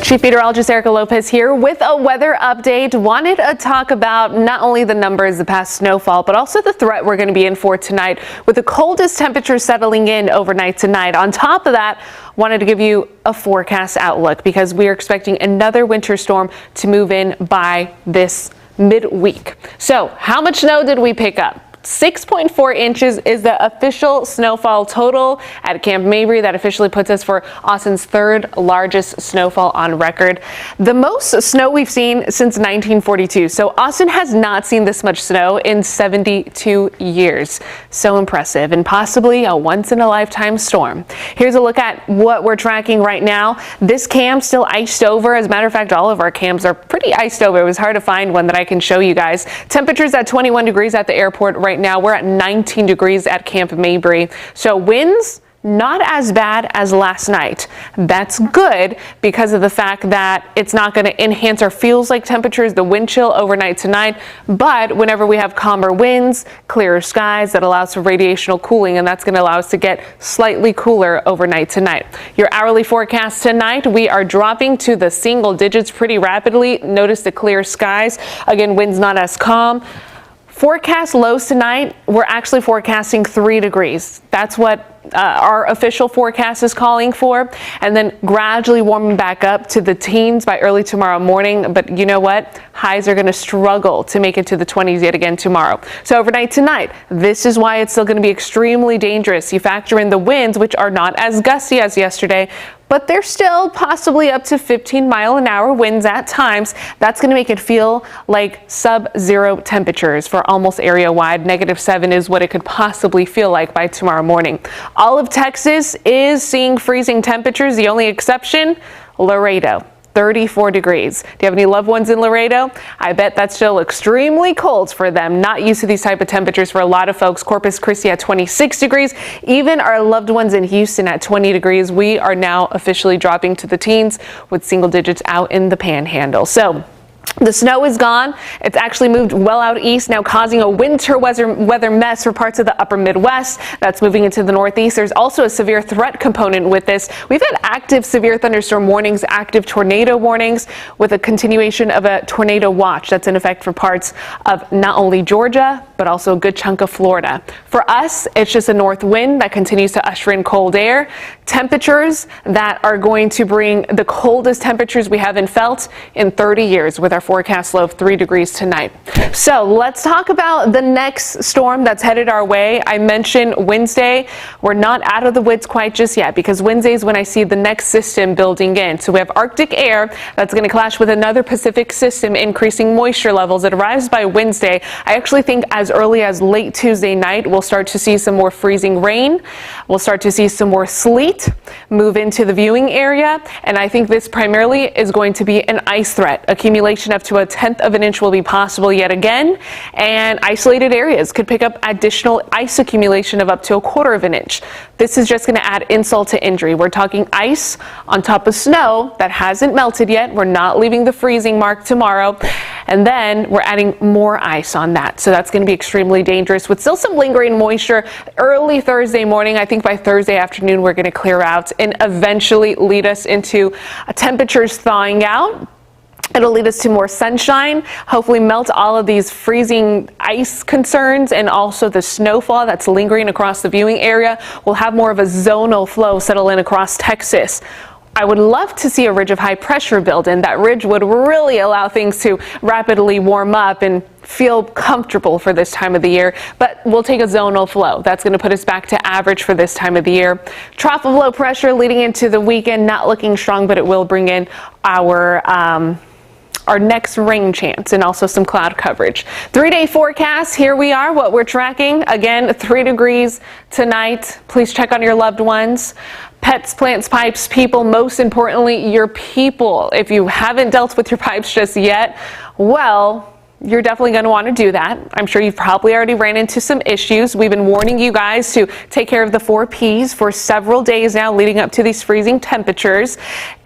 Chief Meteorologist Erica Lopez here with a weather update. Wanted to talk about not only the numbers, the past snowfall, but also the threat we're going to be in for tonight with the coldest temperatures settling in overnight tonight. On top of that, wanted to give you a forecast outlook because we are expecting another winter storm to move in by this midweek. So how much snow did we pick up? 6.4 inches is the official snowfall total at Camp Mabry. That officially puts us for Austin's third largest snowfall on record. The most snow we've seen since 1942. So Austin has not seen this much snow in 72 years. So impressive and possibly a once in a lifetime storm. Here's a look at what we're tracking right now. This cam still iced over. As a matter of fact, all of our cams are pretty iced over. It was hard to find one that I can show you guys. Temperatures at 21 degrees at the airport right now. We're at 19 degrees at Camp Mabry. So winds not as bad as last night. That's good because of the fact that it's not going to enhance our feels like temperatures, the wind chill overnight tonight. But whenever we have calmer winds, clearer skies, that allows for radiational cooling, and that's going to allow us to get slightly cooler overnight tonight. Your hourly forecast tonight, we are dropping to the single digits pretty rapidly. Notice the clear skies. Again, winds not as calm. Forecast lows tonight, we're actually forecasting 3 degrees. That's what our official forecast is calling for, and then gradually warming back up to the teens by early tomorrow morning. But you know what? Highs are going to struggle to make it to the 20s yet again tomorrow. So overnight tonight, this is why it's still going to be extremely dangerous. You factor in the winds, which are not as gusty as yesterday, but they're still possibly up to 15-mile-an-hour winds at times. That's going to make it feel like sub-zero temperatures for almost area-wide. -7 is what it could possibly feel like by tomorrow morning. All of Texas is seeing freezing temperatures. The only exception, Laredo. 34 degrees. Do you have any loved ones in Laredo? I bet that's still extremely cold for them. Not used to these type of temperatures for a lot of folks. Corpus Christi at 26 degrees. Even our loved ones in Houston at 20 degrees. We are now officially dropping to the teens with single digits out in the panhandle. So the snow is gone. It's actually moved well out east, now causing a winter weather mess for parts of the upper Midwest. That's moving into the Northeast. There's also a severe threat component with this. We've had active severe thunderstorm warnings, active tornado warnings, with a continuation of a tornado watch that's in effect for parts of not only Georgia, but also a good chunk of Florida. For us, it's just a north wind that continues to usher in cold air. Temperatures that are going to bring the coldest temperatures we haven't felt in 30 years with our forecast low of 3 degrees tonight. So let's talk about the next storm that's headed our way. I mentioned Wednesday. We're not out of the woods quite just yet because Wednesday is when I see the next system building in. So we have Arctic air that's going to clash with another Pacific system, increasing moisture levels. It arrives by Wednesday. I actually think as early as late Tuesday night, we'll start to see some more freezing rain. We'll start to see some more sleet move into the viewing area. And I think this primarily is going to be an ice threat. Accumulation up to 1/10 of an inch will be possible yet again, and isolated areas could pick up additional ice accumulation of up to 1/4 of an inch. This is just going to add insult to injury. We're talking ice on top of snow that hasn't melted yet. We're not leaving the freezing mark tomorrow, and then we're adding more ice on that. So that's going to be extremely dangerous with still some lingering moisture early Thursday morning. I think by Thursday afternoon we're going to clear out and eventually lead us into temperatures thawing out. It'll lead us to more sunshine, hopefully melt all of these freezing ice concerns and also the snowfall that's lingering across the viewing area. We'll have more of a zonal flow settle in across Texas. I would love to see a ridge of high pressure build in. That ridge would really allow things to rapidly warm up and feel comfortable for this time of the year, but we'll take a zonal flow. That's going to put us back to average for this time of the year. Trough of low pressure leading into the weekend, not looking strong, but it will bring in our next rain chance and also some cloud coverage. 3-day forecast. Here we are, what we're tracking. Again, 3 degrees tonight. Please check on your loved ones. Pets, plants, pipes, people, most importantly, your people. If you haven't dealt with your pipes just yet, well, you're definitely going to want to do that. I'm sure you've probably already ran into some issues. We've been warning you guys to take care of the 4 Ps for several days now leading up to these freezing temperatures.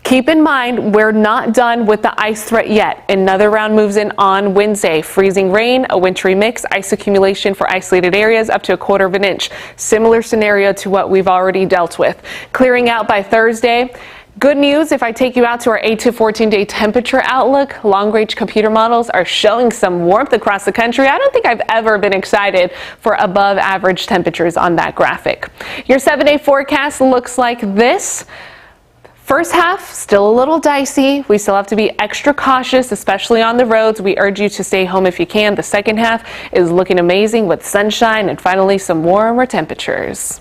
Keep in mind, we're not done with the ice threat yet. Another round moves in on Wednesday. Freezing rain, a wintry mix, ice accumulation for isolated areas up to 1/4 of an inch. Similar scenario to what we've already dealt with. Clearing out by Thursday. Good news, if I take you out to our 8 to 14-day temperature outlook, long-range computer models are showing some warmth across the country. I don't think I've ever been excited for above average temperatures on that graphic. Your 7-day forecast looks like this. First half, still a little dicey. We still have to be extra cautious, especially on the roads. We urge you to stay home if you can. The second half is looking amazing with sunshine and finally some warmer temperatures.